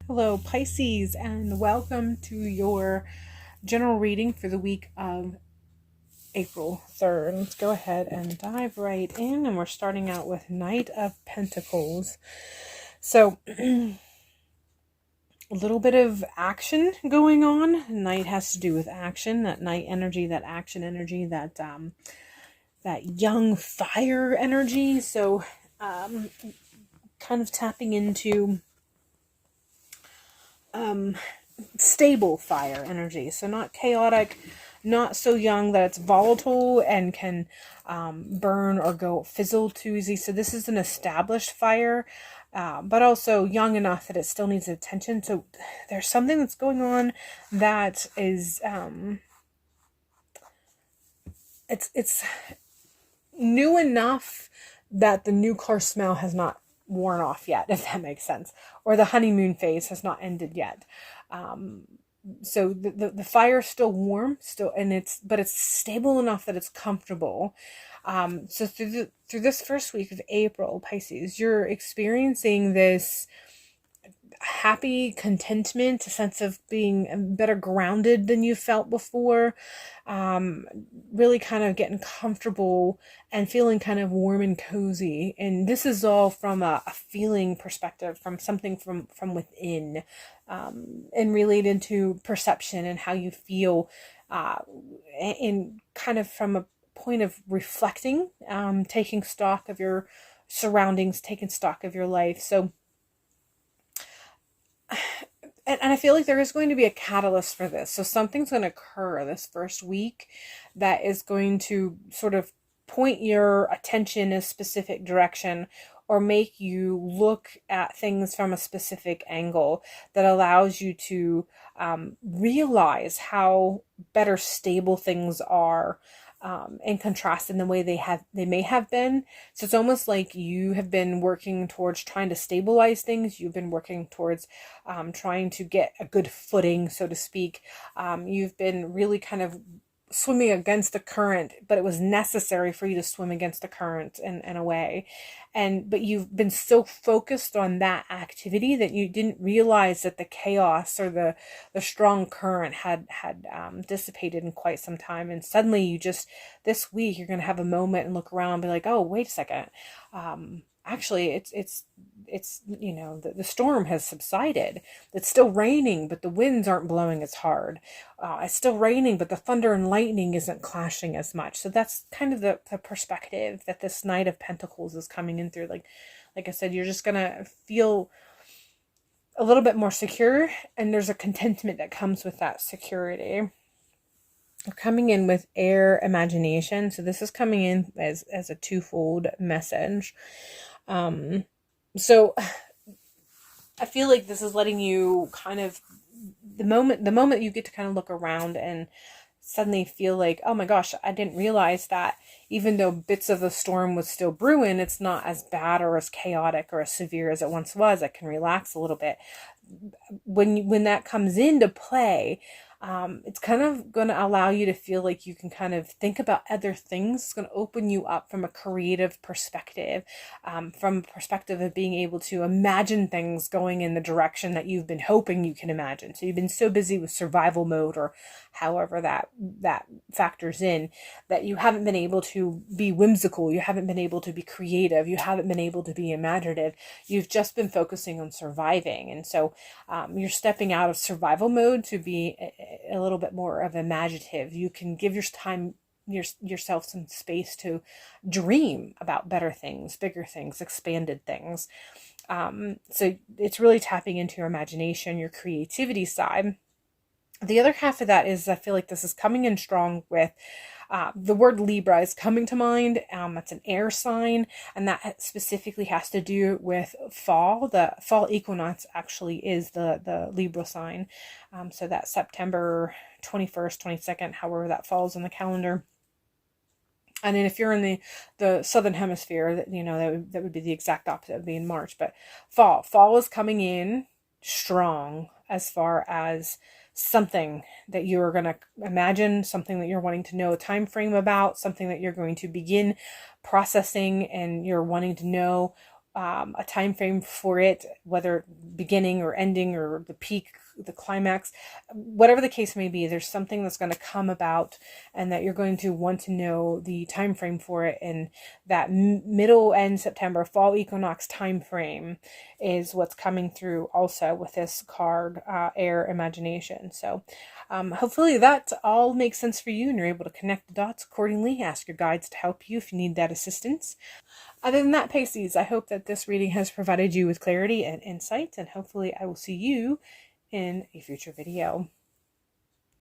Hello, Pisces, and welcome to your general reading for the week of April 3rd. Let's go ahead and dive right in, and we're starting out with Knight of Pentacles. So, a little bit of action going on. Knight has to do with action, that Knight energy, that action energy, that young fire energy. So, kind of tapping into stable fire energy. So not chaotic, not so young that it's volatile and can burn or go fizzle too easy. So this is an established fire, but also young enough that it still needs attention. So there's something that's going on that is it's new enough that the new car smell has not worn off yet, if that makes sense, or the honeymoon phase has not ended yet. So the fire is still warm, but it's stable enough that it's comfortable. So through this first week of April, Pisces, you're experiencing this happy contentment, a sense of being better grounded than you felt before, really kind of getting comfortable and feeling kind of warm and cozy. And this is all from a feeling perspective, from something from within, and related to perception and how you feel, in kind of from a point of reflecting, taking stock of your surroundings, taking stock of your life. So and I feel like there is going to be a catalyst for this. So something's going to occur this first week that is going to sort of point your attention in a specific direction, or make you look at things from a specific angle that allows you to realize how better stable things are, in contrast in the way they may have been. So it's almost like you have been working towards trying to stabilize things. You've been working towards trying to get a good footing, so to speak. You've been really kind of swimming against the current, but it was necessary for you to swim against the current in a way. But you've been so focused on that activity that you didn't realize that the chaos or the strong current had dissipated in quite some time. And suddenly this week, you're going to have a moment and look around and be like, oh, wait a second. Actually, it's the storm has subsided. It's still raining, but the winds aren't blowing as hard. It's still raining, but the thunder and lightning isn't clashing as much. So that's kind of the perspective that this Knight of Pentacles is coming in through. Like I said, you're just gonna feel a little bit more secure, and there's a contentment that comes with that security. We're coming in with air imagination. So this is coming in as a twofold message. So I feel like this is letting you kind of, the moment you get to kind of look around and suddenly feel like, oh my gosh, I didn't realize that even though bits of the storm was still brewing, it's not as bad or as chaotic or as severe as it once was. I can relax a little bit. When that comes into play, it's kind of going to allow you to feel like you can kind of think about other things. It's going to open you up from a creative perspective, from a perspective of being able to imagine things going in the direction that you've been hoping you can imagine. So you've been so busy with survival mode, or however that factors in, that you haven't been able to be whimsical. You haven't been able to be creative. You haven't been able to be imaginative. You've just been focusing on surviving. And so you're stepping out of survival mode to be a little bit more of imaginative. You can give yourself some space to dream about better things, bigger things, expanded things. So it's really tapping into your imagination, your creativity side. The other half of that is, I feel like this is coming in strong with the word Libra is coming to mind. It's an air sign, and that specifically has to do with fall. The fall equinox actually is the Libra sign. So that September 21st, 22nd, however that falls on the calendar. And then if you're in the southern hemisphere, that would be the exact opposite. It would be in March. But fall is coming in strong as far as something that you're going to imagine, something that you're wanting to know a time frame about, something that you're going to begin processing, and you're wanting to know a time frame for it, whether beginning or ending or the peak, the climax, whatever the case may be. There's something that's going to come about, and that you're going to want to know the time frame for it. And that middle end September fall equinox time frame is what's coming through also with this card, air imagination. So hopefully that all makes sense for you and you're able to connect the dots accordingly. Ask your guides to help you if you need that assistance. Other than that, Pisces, I hope that this reading has provided you with clarity and insight, and hopefully I will see you in a future video.